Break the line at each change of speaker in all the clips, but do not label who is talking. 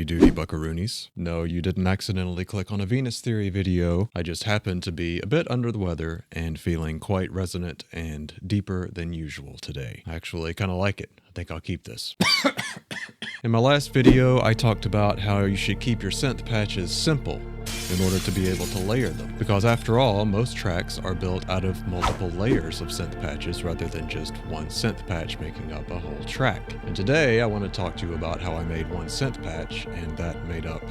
Howdy doody buckaroonies. No, you didn't accidentally click on a Venus Theory video. I just happened to be a bit under the weather and feeling quite resonant and deeper than usual today. I actually kind of like it. I think I'll keep this. In my last video, I talked about how you should keep your synth patches simple in order to be able to layer them. Because after all, most tracks are built out of multiple layers of synth patches rather than just one synth patch making up a whole track. And today I want to talk to you about how I made one synth patch and that made up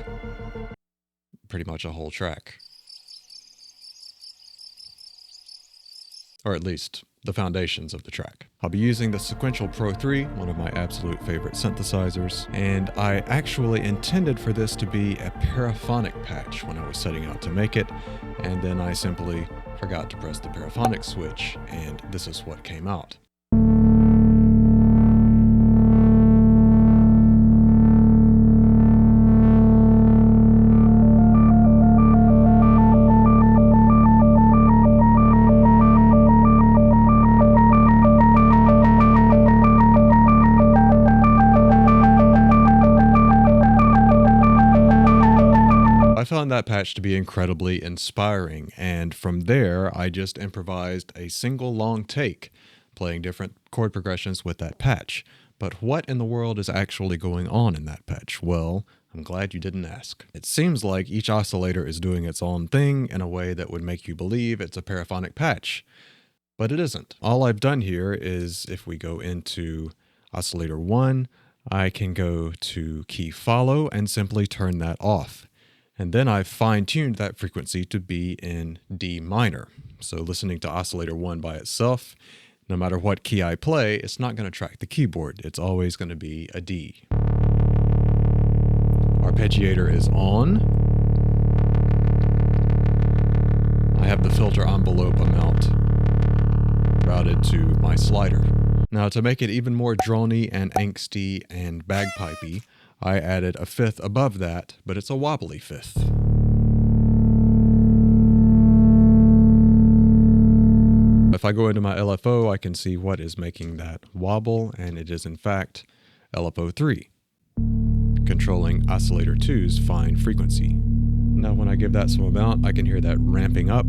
pretty much a whole track. Or at least the foundations of the track. I'll be using the Sequential Pro 3, one of my absolute favorite synthesizers, and I actually intended for this to be a paraphonic patch when I was setting out to make it, and then I simply forgot to press the paraphonic switch, and this is what came out. I found that patch to be incredibly inspiring, and from there I just improvised a single long take, playing different chord progressions with that patch. But what in the world is actually going on in that patch? Well, I'm glad you didn't ask. It seems like each oscillator is doing its own thing in a way that would make you believe it's a paraphonic patch, but it isn't. All I've done here is, if we go into oscillator 1, I can go to key follow and simply turn that off. And then I've fine-tuned that frequency to be in D minor. So listening to oscillator 1 by itself, no matter what key I play, it's not going to track the keyboard. It's always going to be a D. Arpeggiator is on. I have the filter envelope amount routed to my slider. Now, to make it even more drony and angsty and bagpipey, I added a fifth above that, but it's a wobbly fifth. If I go into my LFO, I can see what is making that wobble, and it is in fact LFO 3, controlling oscillator 2's fine frequency. Now when I give that some amount, I can hear that ramping up.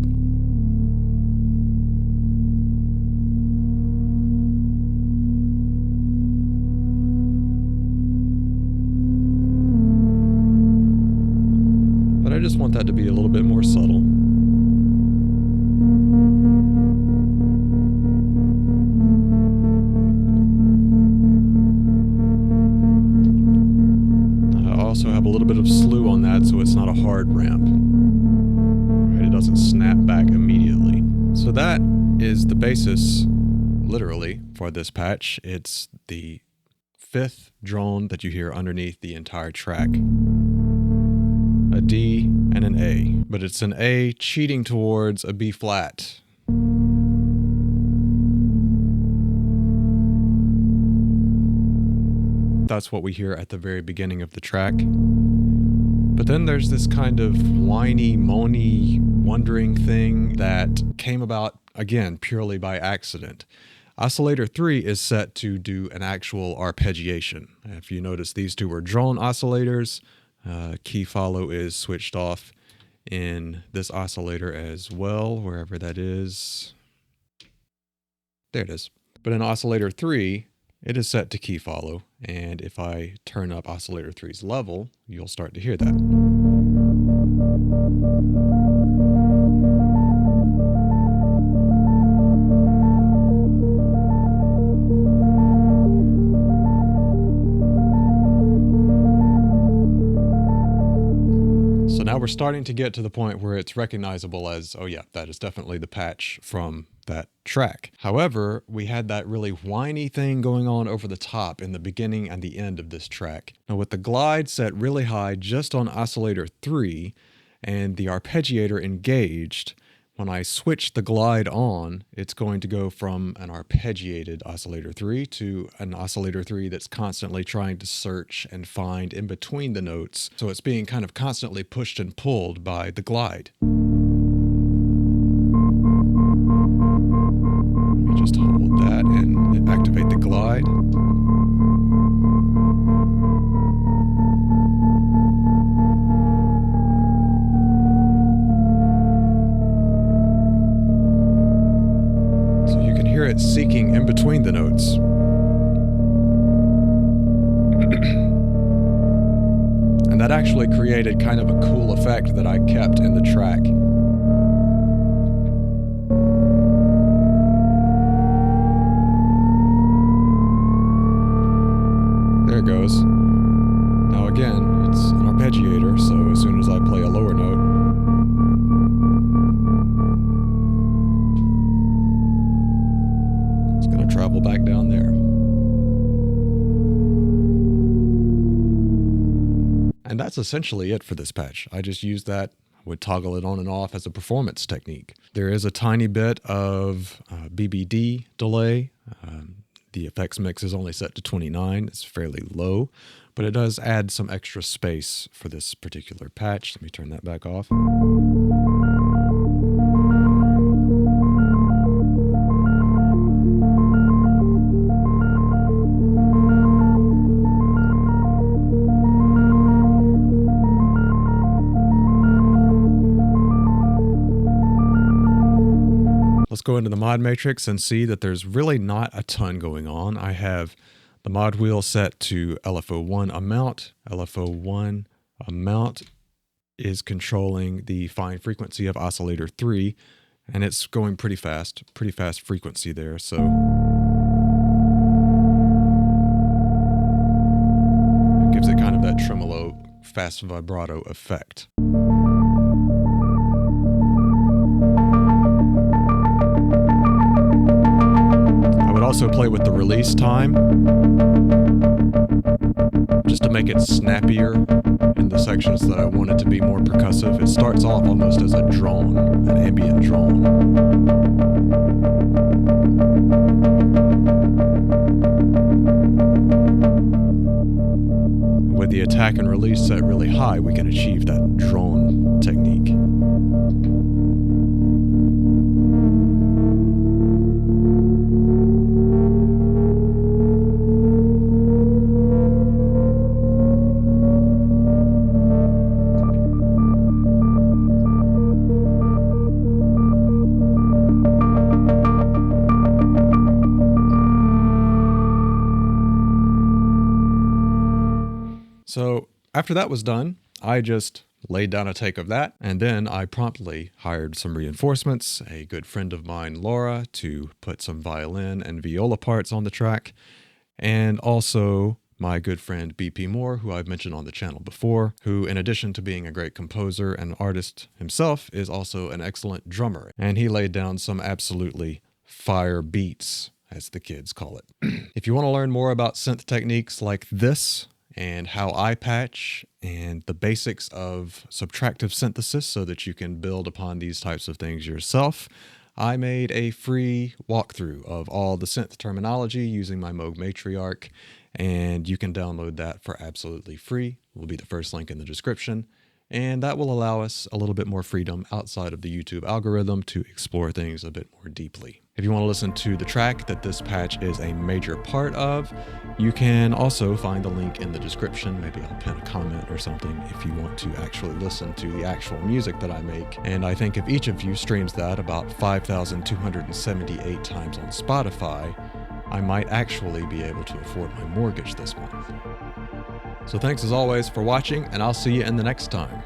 I just want that to be a little bit more subtle. I also have a little bit of slew on that, so it's not a hard ramp. Right, it doesn't snap back immediately. So that is the basis, literally, for this patch. It's the fifth drone that you hear underneath the entire track. A D and an A, but it's an A cheating towards a B flat. That's what we hear at the very beginning of the track. But then there's this kind of whiny, moany, wondering thing that came about, again, purely by accident. Oscillator 3 is set to do an actual arpeggiation. If you notice, these two are drone oscillators. Key follow is switched off in this oscillator as well, wherever that is. There it is. But in oscillator 3, it is set to key follow, and if I turn up oscillator 3's level, you'll start to hear that. So now we're starting to get to the point where it's recognizable as, oh yeah, that is definitely the patch from that track. However, we had that really whiny thing going on over the top in the beginning and the end of this track. Now with the glide set really high just on oscillator 3 and the arpeggiator engaged, when I switch the glide on, it's going to go from an arpeggiated oscillator 3 to an oscillator 3 that's constantly trying to search and find in between the notes. So it's being kind of constantly pushed and pulled by the glide. Let me just hold that and activate the glide. between the notes. And that actually created kind of a cool effect that I kept in the track. There it goes. Now again, it's an arpeggiator, so as soon as I play a lower note, it's going to travel back down there. And that's essentially it for this patch. I just used that, would toggle it on and off as a performance technique. There is a tiny bit of BBD delay. The effects mix is only set to 29. It's fairly low, but it does add some extra space for this particular patch. Let me turn that back off. Let's go into the mod matrix and see that there's really not a ton going on. I have the mod wheel set to LFO1 amount. LFO1 amount is controlling the fine frequency of oscillator 3, and it's going pretty fast frequency there. So it gives it kind of that tremolo, fast vibrato effect. Also play with the release time just to make it snappier in the sections that I want it to be more percussive. It starts off almost as a drone, an ambient drone. With the attack and release set really high, we can achieve that drone technique. So after that was done, I just laid down a take of that, and then I promptly hired some reinforcements, a good friend of mine, Laura, to put some violin and viola parts on the track, and also my good friend BP Moore, who I've mentioned on the channel before, who in addition to being a great composer and artist himself, is also an excellent drummer, and he laid down some absolutely fire beats, as the kids call it. If you want to learn more about synth techniques like this, and how I patch, and the basics of subtractive synthesis so that you can build upon these types of things yourself, I made a free walkthrough of all the synth terminology using my Moog Matriarch, and you can download that for absolutely free. It will be the first link in the description, and that will allow us a little bit more freedom outside of the YouTube algorithm to explore things a bit more deeply. If you want to listen to the track that this patch is a major part of, you can also find the link in the description. Maybe I'll pin a comment or something if you want to actually listen to the actual music that I make. And I think if each of you streams that about 5,278 times on Spotify, I might actually be able to afford my mortgage this month. So thanks as always for watching, and I'll see you in the next time.